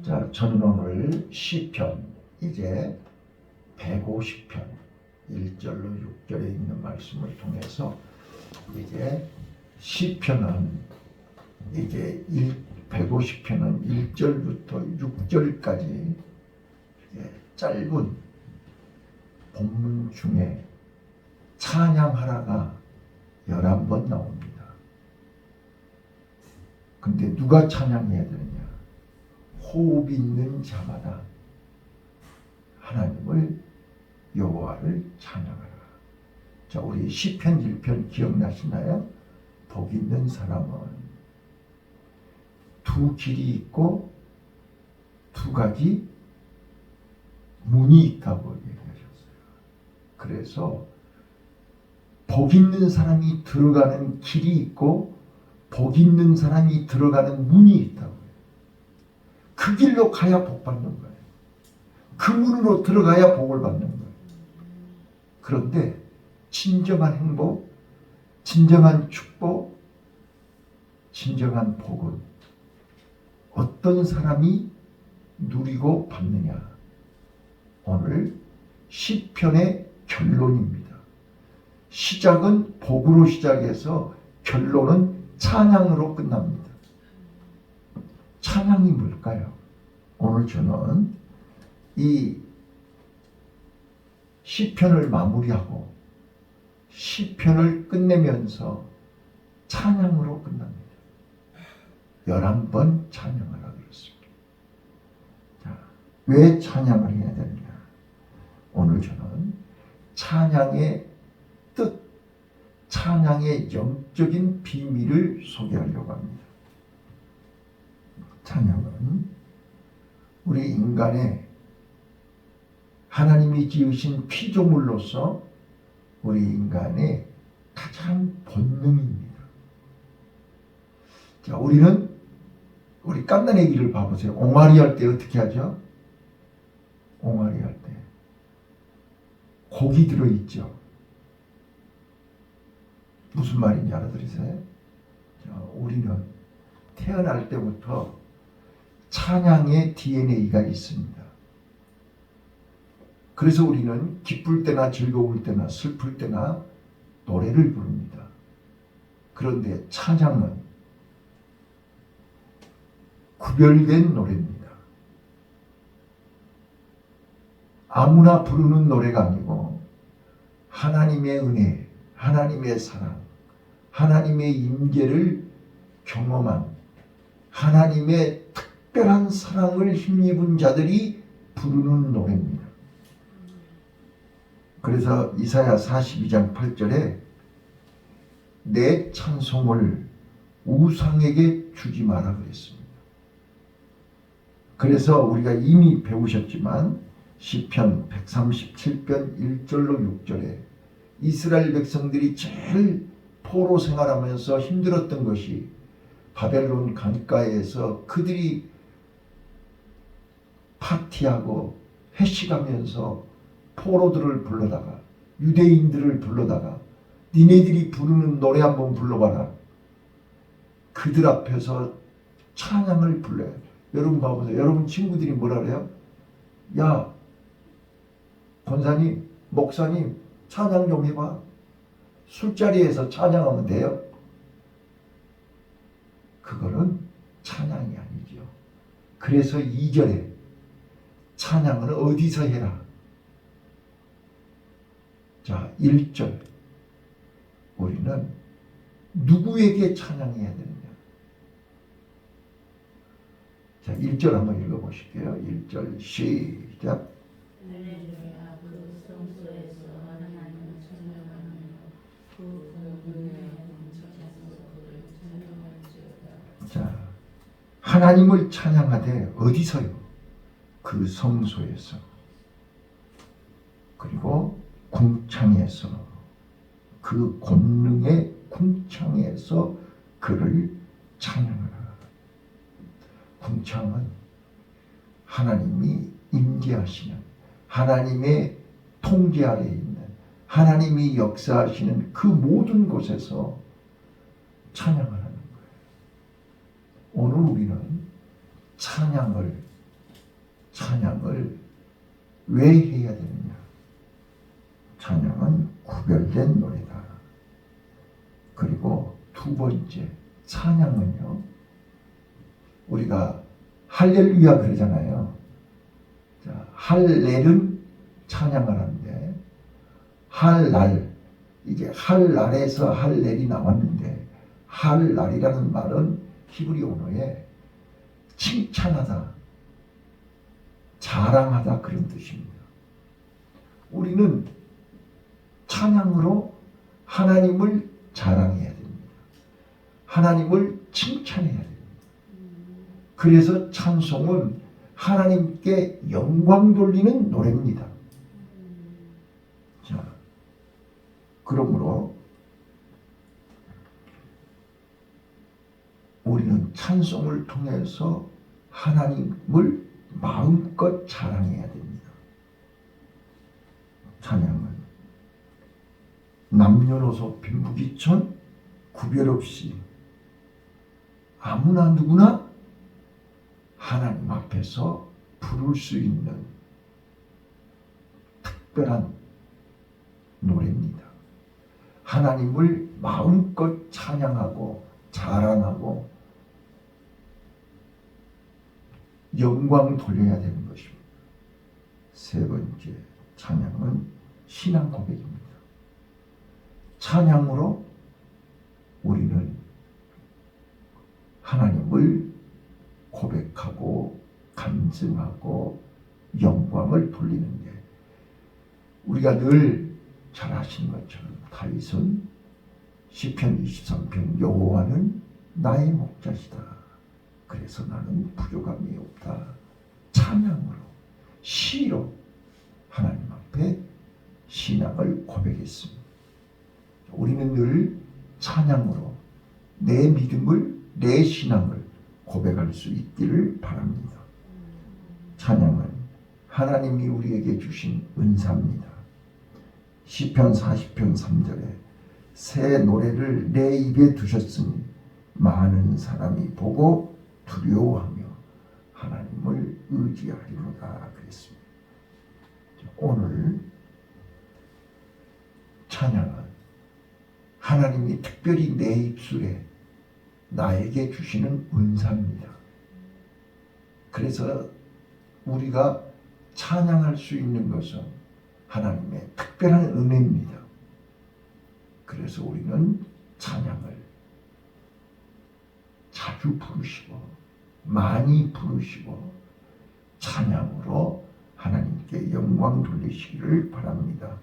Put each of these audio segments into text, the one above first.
자, 저는 오늘 시편 이제 150편 1절로 6절에 있는 말씀을 통해서 이제 시편은 이제 150편은 1절부터 6절까지 짧은 본문 중에 찬양하라가 11번 나옵니다. 근데 누가 찬양해야 되느냐? 호흡 있는 자마다 하나님을 여호와를 찬양하라. 자, 우리 시편 1편 기억나시나요? 복 있는 사람은 두 길이 있고 두 가지 문이 있다고 얘기하셨어요. 그래서 복 있는 사람이 들어가는 길이 있고 복 있는 사람이 들어가는 문이 있다고. 그 길로 가야 복 받는 거예요. 그 문으로 들어가야 복을 받는 거예요. 그런데 진정한 행복, 진정한 축복, 진정한 복은 어떤 사람이 누리고 받느냐? 오늘 시편의 결론입니다. 시작은 복으로 시작해서 결론은 찬양으로 끝납니다. 찬양이 뭘까요? 오늘 저는 이 시편을 마무리하고 시편을 끝내면서 찬양으로 끝납니다. 11번 찬양하라 그랬습니다. 자, 왜 찬양을 해야 되느냐? 오늘 저는 찬양의 뜻, 찬양의 영적인 비밀을 소개하려고 합니다. 찬양은 우리 인간의 하나님이 지으신 피조물로서 우리 인간의 가장 본능입니다. 자, 우리 깐난애기를 봐보세요. 옹알이 할 때 어떻게 하죠? 옹알이 할 때 고기 들어있죠. 무슨 말인지 알아들으세요? 자, 우리는 태어날 때부터 찬양의 DNA가 있습니다. 그래서 우리는 기쁠 때나 즐거울 때나 슬플 때나 노래를 부릅니다. 그런데 찬양은 구별된 노래입니다. 아무나 부르는 노래가 아니고 하나님의 은혜, 하나님의 사랑, 하나님의 임재를 경험한 하나님의 특별한 사랑을 힘입은 자들이 부르는 노래입니다. 그래서 이사야 42장 8절에 내 찬송을 우상에게 주지 마라 그랬습니다. 그래서 우리가 이미 배우셨지만 시편 137편 1절로 6절에 이스라엘 백성들이 제일 포로 생활하면서 힘들었던 것이 바벨론 강가에서 그들이 파티하고 회식하면서 포로들을 불러다가 유대인들을 불러다가 니네들이 부르는 노래 한번 불러봐라. 그들 앞에서 찬양을 불러요. 여러분 봐보세요. 여러분 친구들이 뭐라 그래요? 야, 권사님, 목사님 찬양 좀 해봐. 술자리에서 찬양하면 돼요? 그거는 찬양이 아니죠. 그래서 2절에 찬양은 어디서 해라? 자, 1절 우리는 누구에게 찬양해야 되느냐? 자, 1절 한번 읽어보실게요. 1절 시작. 자, 하나님을 찬양하되 어디서요? 그 성소에서, 그리고 궁창에서, 그 권능의 궁창에서 그를 찬양하라. 궁창은 하나님이 임재하시는, 하나님의 통제 아래에 있는, 하나님이 역사하시는 그 모든 곳에서 찬양을 하는 거예요. 오늘 우리는 찬양을 찬양을 왜 해야 되느냐? 찬양은 구별된 노래다. 그리고 두 번째, 찬양은요, 우리가 할렐루야 그러잖아요. 자, 할렐은 찬양하는데, 할날, 이제 할날에서 할렐이 나왔는데, 할날이라는 말은 히브리 언어에 칭찬하다, 자랑하다 그런 뜻입니다. 우리는 찬양으로 하나님을 자랑해야 됩니다. 하나님을 칭찬해야 됩니다. 그래서 찬송은 하나님께 영광 돌리는 노래입니다. 자, 그러므로 우리는 찬송을 통해서 하나님을 마음껏 자랑해야 됩니다. 찬양은 남녀노소 빈부귀천 구별 없이 아무나 누구나 하나님 앞에서 부를 수 있는 특별한 노래입니다. 하나님을 마음껏 찬양하고 자랑하고 영광 돌려야 되는 것입니다. 세 번째, 찬양은 신앙 고백입니다. 찬양으로 우리는 하나님을 고백하고 간증하고 영광을 돌리는데, 우리가 늘 잘 아시는 것처럼 다윗은 시편 23편 여호와는 나의 목자시다. 그래서 나는 부족함이 없다. 찬양으로, 시로 하나님 앞에 신앙을 고백했습니다. 우리는 늘 찬양으로 내 믿음을, 내 신앙을 고백할 수 있기를 바랍니다. 찬양은 하나님이 우리에게 주신 은사입니다. 시편 40편 3절에 새 노래를 내 입에 두셨으니 많은 사람이 보고 두려워하며 하나님을 의지하리로다 그랬습니다. 오늘 찬양은 하나님이 특별히 내 입술에 나에게 주시는 은사입니다. 그래서 우리가 찬양할 수 있는 것은 하나님의 특별한 은혜입니다. 그래서 우리는 찬양을 자주 부르시고 많이 부르시고 찬양으로 하나님께 영광 돌리시기를 바랍니다.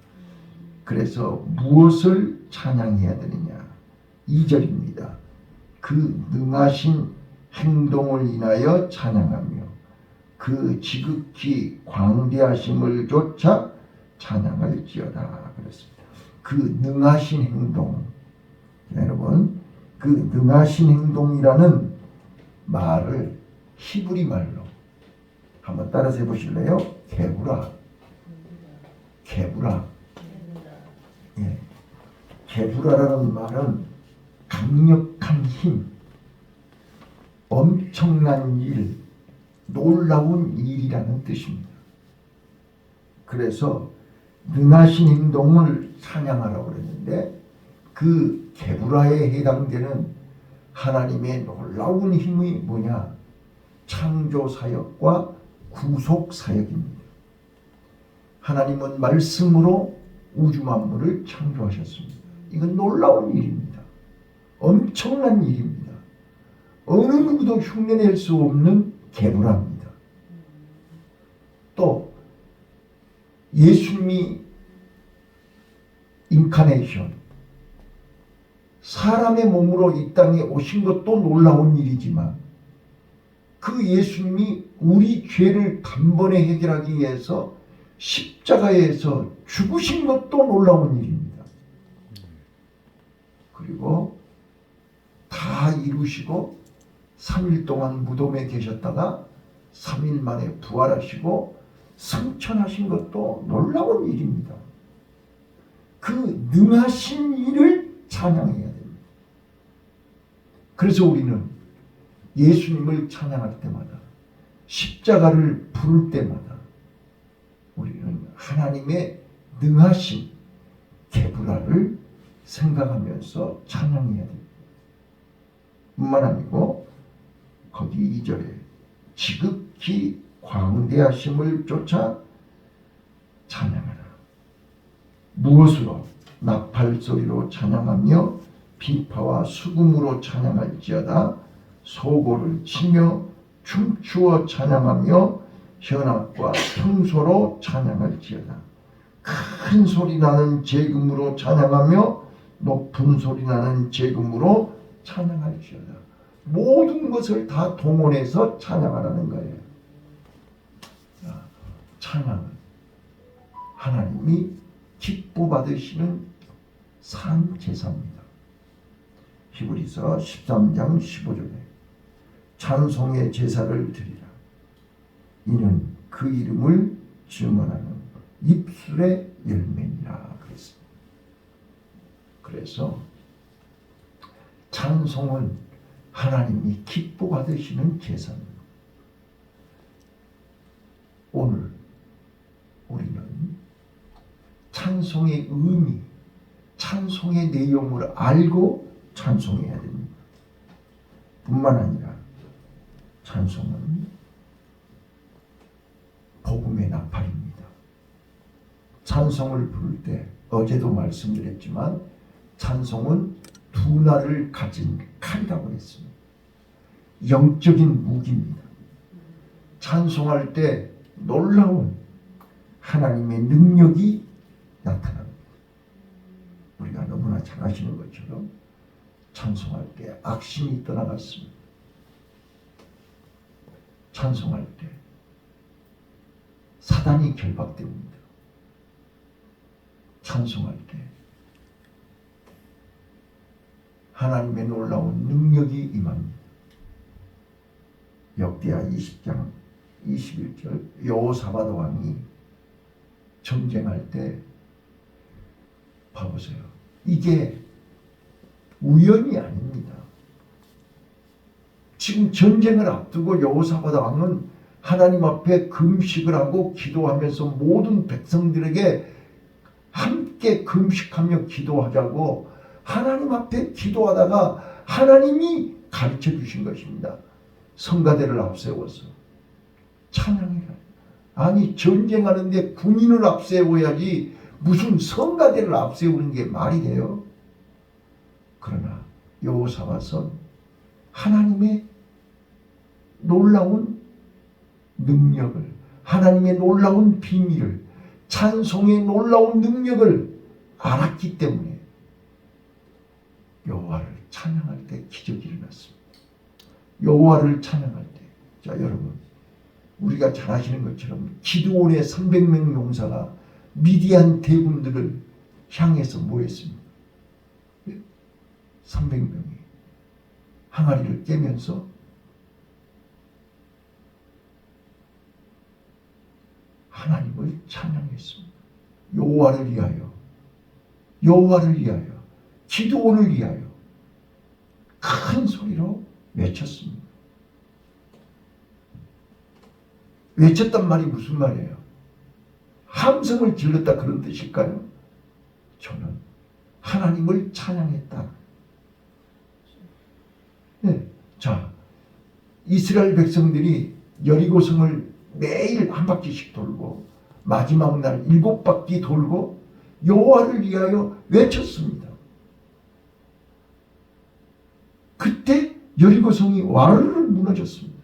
그래서 무엇을 찬양해야 되느냐? 2절입니다. 그 능하신 행동을 인하여 찬양하며 그 지극히 광대하심을 조차 찬양할지어다 그랬습니다. 그 능하신 행동, 여러분, 그 능하신 행동이라는 말을 히브리 말로 한번 따라서 해보실래요? 게부라. 게부라. 예. 게부라라는 말은 강력한 힘, 엄청난 일, 놀라운 일이라는 뜻입니다. 그래서 능하신 행동을 찬양하라고 그랬는데, 그 게부라에 해당되는 하나님의 놀라운 힘이 뭐냐? 창조 사역과 구속 사역입니다. 하나님은 말씀으로 우주 만물을 창조하셨습니다. 이건 놀라운 일입니다. 엄청난 일입니다. 어느 누구도 흉내낼 수 없는 게부라입니다. 또 예수님이 인카네이션, 사람의 몸으로 이 땅에 오신 것도 놀라운 일이지만 그 예수님이 우리 죄를 단번에 해결하기 위해서 십자가에서 죽으신 것도 놀라운 일입니다. 그리고 다 이루시고 3일 동안 무덤에 계셨다가 3일 만에 부활하시고 승천하신 것도 놀라운 일입니다. 그 능하신 일을 찬양해야 됩니다. 그래서 우리는 예수님을 찬양할 때마다 십자가를 부를 때마다 우리는 하나님의 능하신 개불화를 생각하면서 찬양해야 됩니다. 뿐만 아니고 거기 2절에 지극히 광대하심을 쫓아 찬양하라. 무엇으로? 나팔소리로 찬양하며 비파와 수금으로 찬양할지어다. 소고를 치며 춤추어 찬양하며 현악과 평소로 찬양할지어다. 큰 소리 나는 재금으로 찬양하며 높은 소리 나는 재금으로 찬양할지어다. 모든 것을 다 동원해서 찬양하라는 거예요. 찬양은 하나님이 기뻐 받으시는 산 제사입니다. 히브리서 13장 15절에 찬송의 제사를 드리라. 이는 그 이름을 증언하는 입술의 열매니라 그랬습니다. 그래서 찬송은 하나님이 기뻐 받으시는 제사입니다. 오늘 우리는 찬송의 의미, 찬송의 내용을 알고 찬송해야 됩니다. 뿐만 아니라 찬송은 복음의 나팔입니다. 찬송을 부를 때 어제도 말씀드렸지만 찬송은 두 날을 가진 칼이라고 했습니다. 영적인 무기입니다. 찬송할 때 놀라운 하나님의 능력이 나타납니다. 우리가 너무나 잘 아시는 것처럼 찬송할 때 악신이 떠나갔습니다. 찬송할 때 사단이 결박됩니다. 찬송할 때 하나님의 놀라운 능력이 임합니다. 역대하 20장 21절 여호사밧 왕이 전쟁할 때 봐보세요. 이게 우연이 아닙니다. 지금 전쟁을 앞두고 여호사밧 왕은 하나님 앞에 금식을 하고 기도하면서 모든 백성들에게 함께 금식하며 기도하자고 하나님 앞에 기도하다가 하나님이 가르쳐 주신 것입니다. 성가대를 앞세워서 찬양해라. 아니 전쟁하는데 군인을 앞세워야지 무슨 성가대를 앞세우는 게 말이 돼요? 그러나 여호사밧은 하나님의 놀라운 능력을, 하나님의 놀라운 비밀을, 찬송의 놀라운 능력을 알았기 때문에 여호와를 찬양할 때 기적이 일어났습니다. 여호와를 찬양할 때, 자 여러분, 우리가 잘 아시는 것처럼 기드온의 300명 용사가 미디안 대군들을 향해서 뭐 했습니까? 300명이 항아리를 깨면서 하나님을 찬양했습니다. 여호와를 위하여, 여호와를 위하여, 기드온을 위하여 큰 소리로 외쳤습니다. 외쳤단 말이 무슨 말이에요? 함성을 질렀다 그런 뜻일까요? 저는 하나님을 찬양했다. 네. 자, 이스라엘 백성들이 여리고성을 매일 한 바퀴씩 돌고 마지막 날 7바퀴 돌고 여호와를 위하여 외쳤습니다. 그때 여리고성이 와르르 무너졌습니다.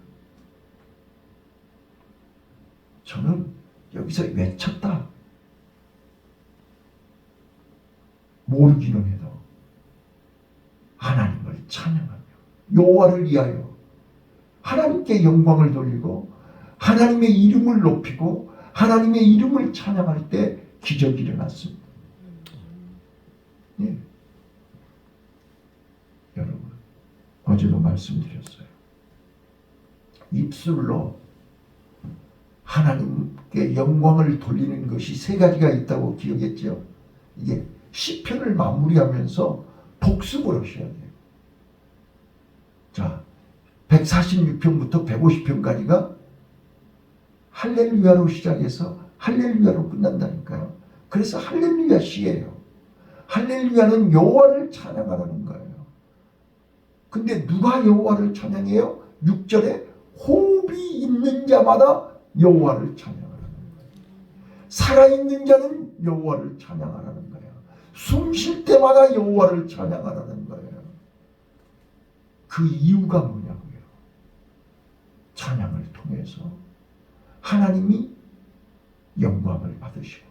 저는 여기서 외쳤다. 모르기는 해도 하나님을 찬양하며 여호와를 위하여 하나님께 영광을 돌리고 하나님의 이름을 높이고 하나님의 이름을 찬양할 때 기적이 일어났습니다. 예. 여러분, 어제도 말씀드렸어요. 입술로 하나님께 영광을 돌리는 것이 3가지가 있다고 기억했죠. 이게 시편을 마무리하면서 복습을 하셔야 돼요. 자, 146편부터 150편까지가 할렐루야로 시작해서 할렐루야로 끝난다니까요. 그래서 할렐루야 시예요. 할렐루야는 여호와를 찬양하라는 거예요. 근데 누가 여호와를 찬양해요? 6절에 호흡이 있는 자마다 여호와를 찬양하라는 거예요. 살아있는 자는 여호와를 찬양하라는 거예요. 숨 쉴 때마다 여호와를 찬양하라는 거예요. 그 이유가 뭐냐고요? 찬양을 통해서 하나님이 영광을 받으시고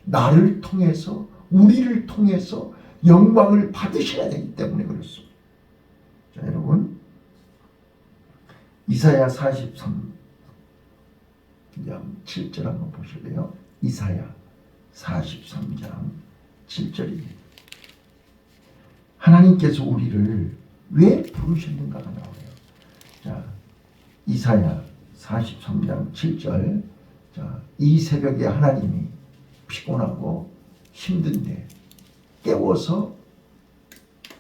나를 통해서 우리를 통해서 영광을 받으셔야 되기 때문에 그렇습니다. 자, 여러분 이사야 43장 7절 한번 보실래요? 이사야 43장 7절입니다. 하나님께서 우리를 왜 부르셨는가가 나와요. 자, 이사야 43장 7절. 자, 이 새벽에 하나님이 피곤하고 힘든데 깨워서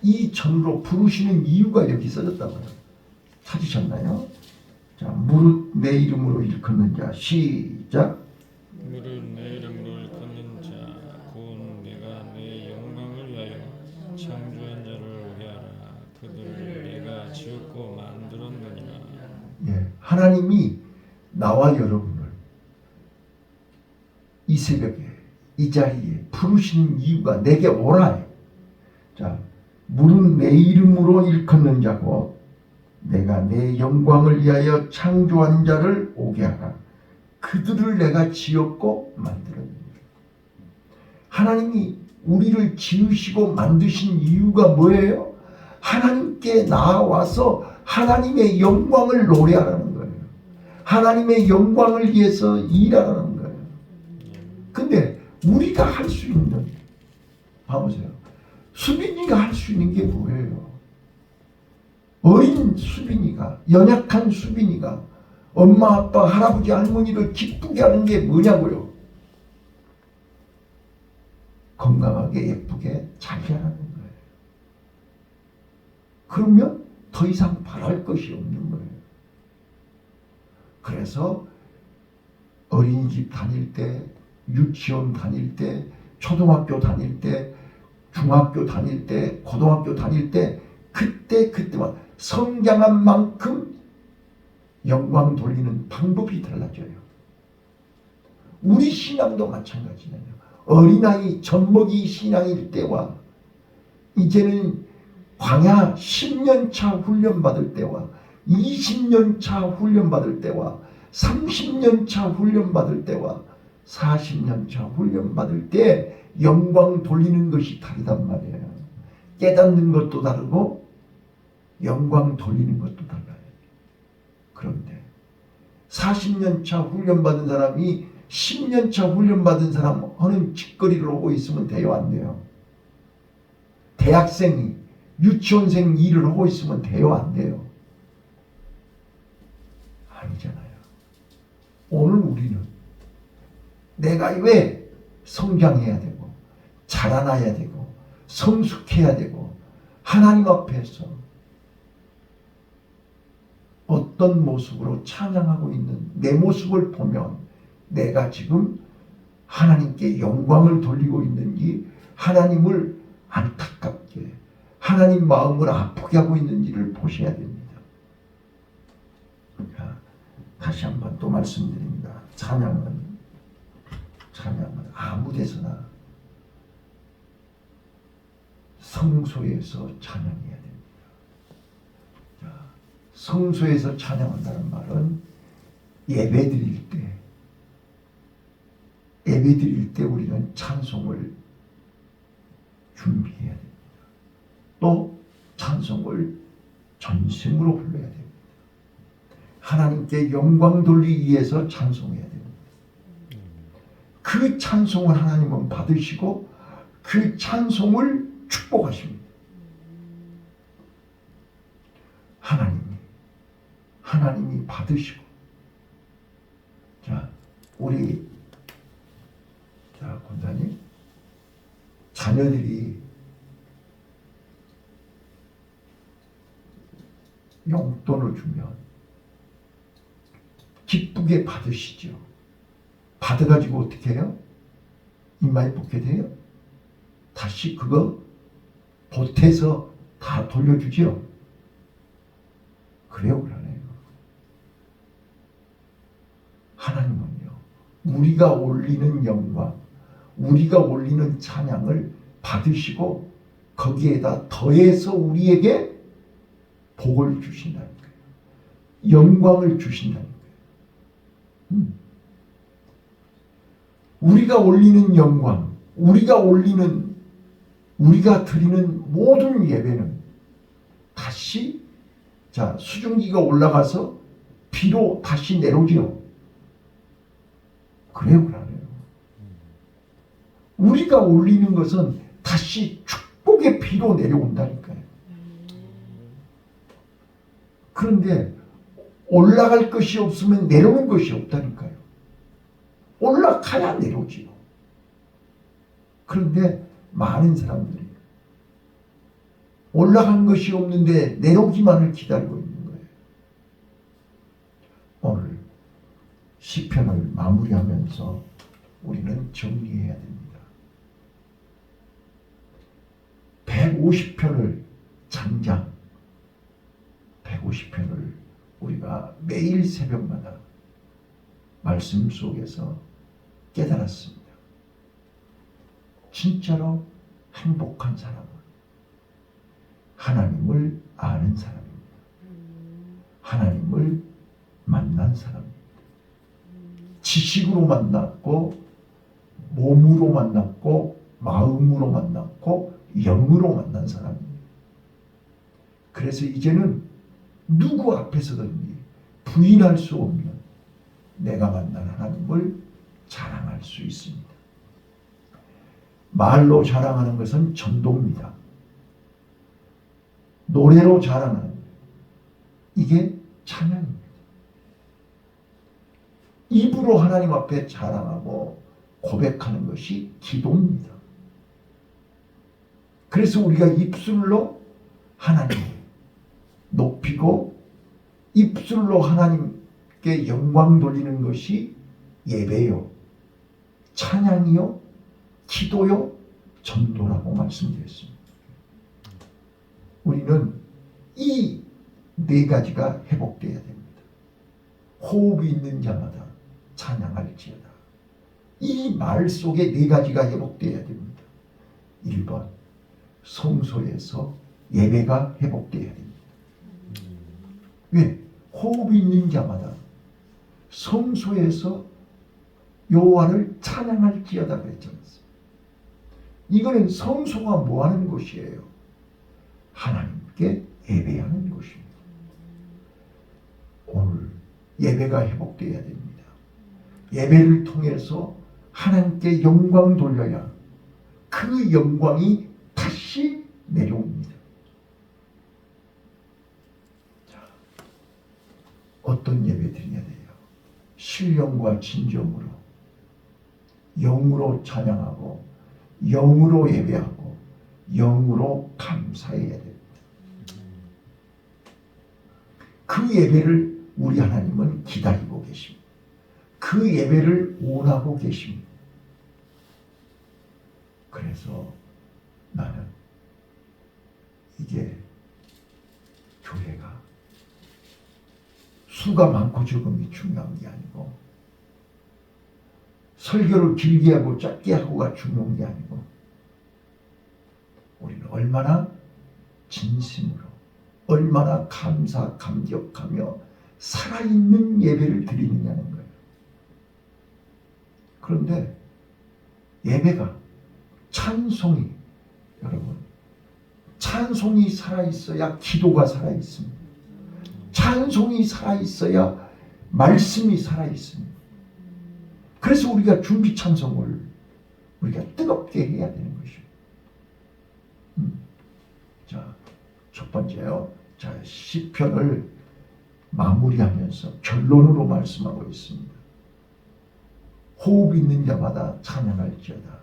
이 전으로 부르시는 이유가 여기 써졌다고요. 찾으셨나요? 자, 무릇 내 이름으로 일컫는 자. 시작. 무릇 내 이름으로 일컫는 자 곧 내가 내 영광을 위하여 창조한 자를 위하라. 그들을 내가 지었고 만들었느니라. 예, 하나님이 나와 여러분을 이 새벽에 이 자리에 부르시는 이유가 내게 오라. 자, 무릇 내 이름으로 일컫는 자고 내가 내 영광을 위하여 창조한 자를 오게 하라. 그들을 내가 지었고 만들었느니라. 하나님이 우리를 지으시고 만드신 이유가 뭐예요? 하나님께 나와서 하나님의 영광을 노래하라는 거예요. 하나님의 영광을 위해서 일하라는 거예요. 근데 우리가 할 수 있는, 봐보세요. 수빈이가 할 수 있는 게 뭐예요? 어린 수빈이가, 연약한 수빈이가 엄마, 아빠, 할아버지, 할머니를 기쁘게 하는 게 뭐냐고요? 건강하게 예쁘게 잘 자라는 거예요. 그러면 더 이상 바랄 것이 없는 거예요. 그래서 어린이집 다닐 때, 유치원 다닐 때, 초등학교 다닐 때, 중학교 다닐 때, 고등학교 다닐 때 그때만 성장한 만큼 영광 돌리는 방법이 달라져요. 우리 신앙도 마찬가지예요. 어린아이 젖먹이 신앙일 때와 이제는 광야 10년차 훈련받을 때와 20년차 훈련받을 때와 30년차 훈련받을 때와 40년차 훈련받을 때 영광 돌리는 것이 다르단 말이에요. 깨닫는 것도 다르고 영광 돌리는 것도 달라요. 그런데 40년차 훈련받은 사람이 10년차 훈련받은 사람 하는 짓거리를 오고 있으면 돼요, 안 돼요? 대학생이 유치원생 일을 하고 있으면 돼요, 안 돼요? 아니잖아요. 오늘 우리는 내가 왜 성장해야 되고 자라나야 되고 성숙해야 되고 하나님 앞에서 어떤 모습으로 찬양하고 있는 내 모습을 보면 내가 지금 하나님께 영광을 돌리고 있는지 하나님을 안타깝게 하나님 마음을 아프게 하고 있는지를 보셔야 됩니다. 자, 다시 한번 또 말씀드립니다. 찬양은 아무 데서나 성소에서 찬양해야 됩니다. 자, 성소에서 찬양한다는 말은 예배드릴 때 우리는 찬송을 준비해야 됩니다. 또 찬송을 전심으로 불러야 됩니다. 하나님께 영광 돌리기 위해서 찬송해야 됩니다. 그 찬송을 하나님은 받으시고 그 찬송을 축복하십니다. 하나님이 받으시고. 자, 우리 권사님, 자녀들이 용돈을 주면 기쁘게 기쁘게 받으시죠. 받아가지고 어떻게 해요? 입마에 뽑게 돼요? 다시 그거 보태서 다 돌려주죠. 그래요, 그러네요. 하나님은요, 우리가 올리는 영광, 우리가 올리는 찬양을 받으시고 거기에다 더해서 우리에게 복을 주신다는 거예요. 영광을 주신다는 거예요. 우리가 올리는 영광, 우리가 드리는 모든 예배는 다시 수증기가 올라가서 비로 다시 내려오지요. 그래요, 그러네요. 우리가 올리는 것은 다시 축복의 비로 내려온다니까요. 그런데 올라갈 것이 없으면 내려오는 것이 없다니까요. 올라가야 내려오지요. 그런데 많은 사람들이 올라간 것이 없는데 내려오기만을 기다리고 있는 거예요. 오늘 시편을 마무리하면서 우리는 정리해야 됩니다. 150편을 장장 150편을 우리가 매일 새벽마다 말씀 속에서 깨달았습니다. 진짜로 행복한 사람은 하나님을 아는 사람입니다. 하나님을 만난 사람입니다. 지식으로 만났고 몸으로 만났고 마음으로 만났고 영으로 만난 사람입니다. 그래서 이제는 누구 앞에서든지 부인할 수 없는 내가 만난 하나님을 자랑할 수 있습니다. 말로 자랑하는 것은 전도입니다. 노래로 자랑하는 이게 찬양입니다. 입으로 하나님 앞에 자랑하고 고백하는 것이 기도입니다. 그래서 우리가 입술로 하나님을 높이고 입술로 하나님께 영광 돌리는 것이 예배요, 찬양이요, 기도요, 전도라고 말씀드렸습니다. 우리는 이 네 가지가 회복되어야 됩니다. 호흡이 있는 자마다 찬양할지어다. 이 말 속에 네 가지가 회복되어야 됩니다. 1번, 성소에서 예배가 회복되어야 됩니다. 왜? 호흡이 있는 자마다 성소에서 여호와를 찬양할지어다 그랬잖아요. 이거는 성소가 뭐 하는 곳이에요? 하나님께 예배하는 곳입니다. 오늘 예배가 회복되어야 됩니다. 예배를 통해서 하나님께 영광 돌려야 그 영광이 다시 내려옵니다. 자, 어떤 예배 드려야 돼요? 신령과 진정으로, 영으로 찬양하고 영으로 예배하고 영으로 감사해야 됩니다. 그 예배를 우리 하나님은 기다리고 계십니다. 그 예배를 원하고 계십니다. 그래서 나는 이게 교회가 수가 많고 적음이 중요한 게 아니고 설교를 길게 하고 짧게 하고가 중요한 게 아니고 우리는 얼마나 진심으로 얼마나 감사 감격하며 살아있는 예배를 드리느냐는 거예요. 그런데 예배가 찬송이 여러분 찬송이 살아있어야 기도가 살아있습니다. 찬송이 살아있어야 말씀이 살아있습니다. 그래서 우리가 준비 찬송을 우리가 뜨겁게 해야 되는 것입니다. 자, 첫 번째요. 자, 시편을 마무리하면서 결론으로 말씀하고 있습니다. 호흡 있는 자마다 찬양할지어다.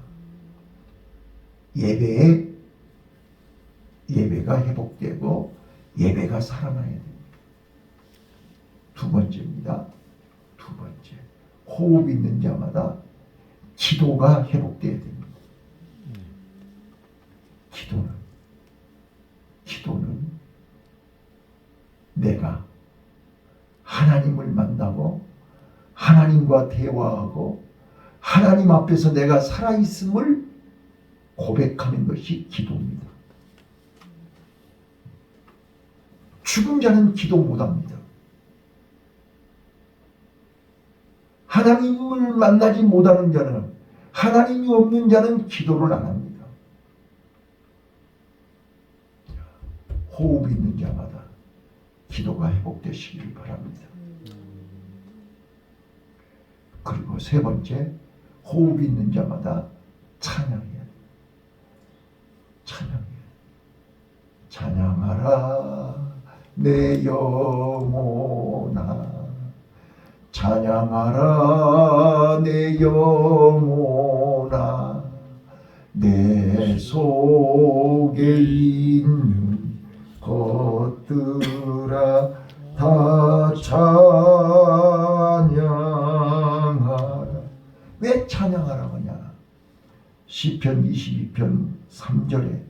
예배가 회복되고 예배가 살아나야 됩니다. 두 번째입니다. 두 번째, 호흡 있는 자마다 기도가 회복되어야 됩니다. 기도는 내가 하나님을 만나고 하나님과 대화하고 하나님 앞에서 내가 살아있음을 고백하는 것이 기도입니다. 죽은 자는 기도 못합니다. 하나님을 만나지 못하는 자는, 하나님이 없는 자는 기도를 안 합니다. 호흡 있는 자마다 기도가 회복되시길 바랍니다. 그리고 세 번째, 호흡 있는 자마다 찬양해야 돼요. 찬양하라 내 영혼아, 찬양하라 내 영혼아, 내 속에 있는 것들아 다 찬양하라. 왜 찬양하라고 하냐? 시편 22편 3절에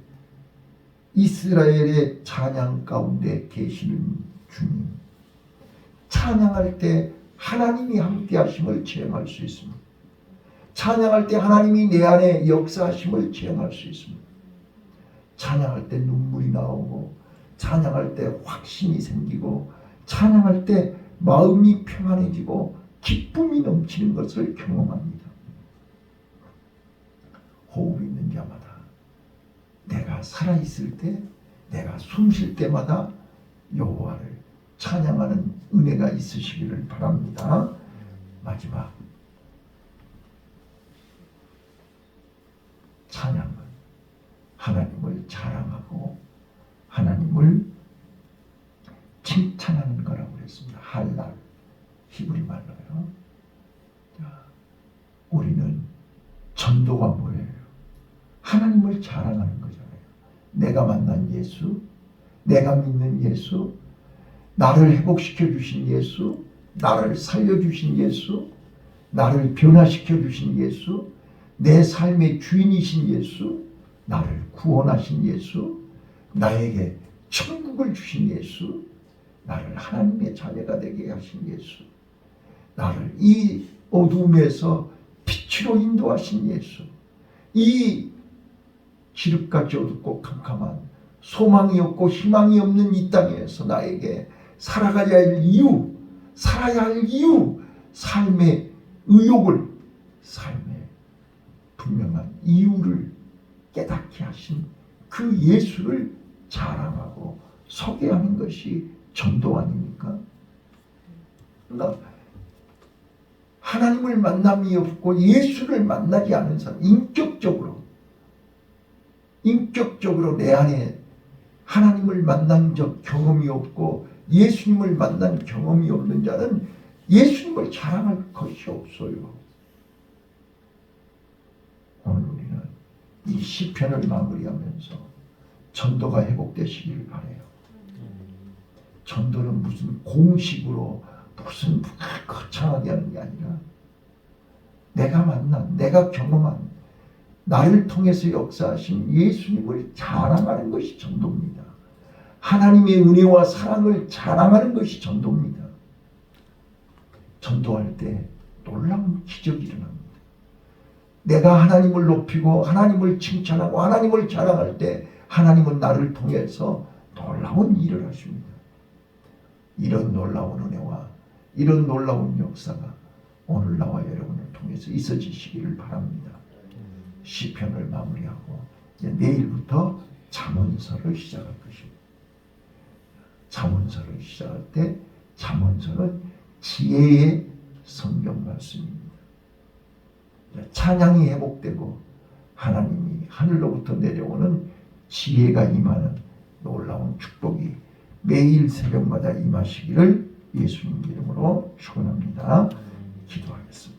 이스라엘의 찬양 가운데 계시는 주님, 찬양할 때 하나님이 함께 하심을 체험할 수 있습니다. 찬양할 때 하나님이 내 안에 역사하심을 체험할 수 있습니다. 찬양할 때 눈물이 나오고, 찬양할 때 확신이 생기고, 찬양할 때 마음이 평안해지고 기쁨이 넘치는 것을 경험합니다. 호흡 있는 자마다, 내가 살아있을 때, 내가 숨 쉴 때마다 여호와를 찬양하는 은혜가 있으시기를 바랍니다. 마지막, 찬양은 하나님을 자랑하고 하나님을 칭찬하는 거라고 그랬습니다. 할랄, 히브리 말로요. 우리는 전도가 뭐예요? 하나님을 자랑하는 거잖아요. 내가 만난 예수, 내가 믿는 예수, 나를 회복시켜 주신 예수, 나를 살려주신 예수, 나를 변화시켜 주신 예수, 내 삶의 주인이신 예수, 나를 구원하신 예수, 나에게 천국을 주신 예수, 나를 하나님의 자녀가 되게 하신 예수, 나를 이 어둠에서 빛으로 인도하신 예수, 이 지륵같이 어둡고 캄캄한 소망이 없고 희망이 없는 이 땅에서 나에게 살아가야 할 이유, 살아야 할 이유, 삶의 의욕을, 삶의 분명한 이유를 깨닫게 하신 그 예수를 자랑하고 소개하는 것이 전도 아닙니까? 그러니까 하나님을 만남이 없고 예수를 만나지 않은 사람, 인격적으로 내 안에 하나님을 만난 적 경험이 없고 예수님을 만난 경험이 없는 자는 예수님을 자랑할 것이 없어요. 오늘 우리는 이 시편을 마무리하면서 전도가 회복되시기를 바라요. 전도는 무슨 공식으로 무슨 거창하게 하는 게 아니라 내가 만난, 내가 경험한, 나를 통해서 역사하신 예수님을 자랑하는 것이 전도입니다. 하나님의 은혜와 사랑을 자랑하는 것이 전도입니다. 전도할 때 놀라운 기적이 일어납니다. 내가 하나님을 높이고 하나님을 칭찬하고 하나님을 자랑할 때 하나님은 나를 통해서 놀라운 일을 하십니다. 이런 놀라운 은혜와 이런 놀라운 역사가 오늘 나와 여러분을 통해서 있어지시기를 바랍니다. 시편을 마무리하고 이제 내일부터 잠언서를 시작할 것입니다. 잠언서를 시작할 때 잠언서는 지혜의 성경 말씀입니다. 찬양이 회복되고 하나님이 하늘로부터 내려오는 지혜가 임하는 놀라운 축복이 매일 새벽마다 임하시기를 예수님 이름으로 축원합니다. 기도하겠습니다.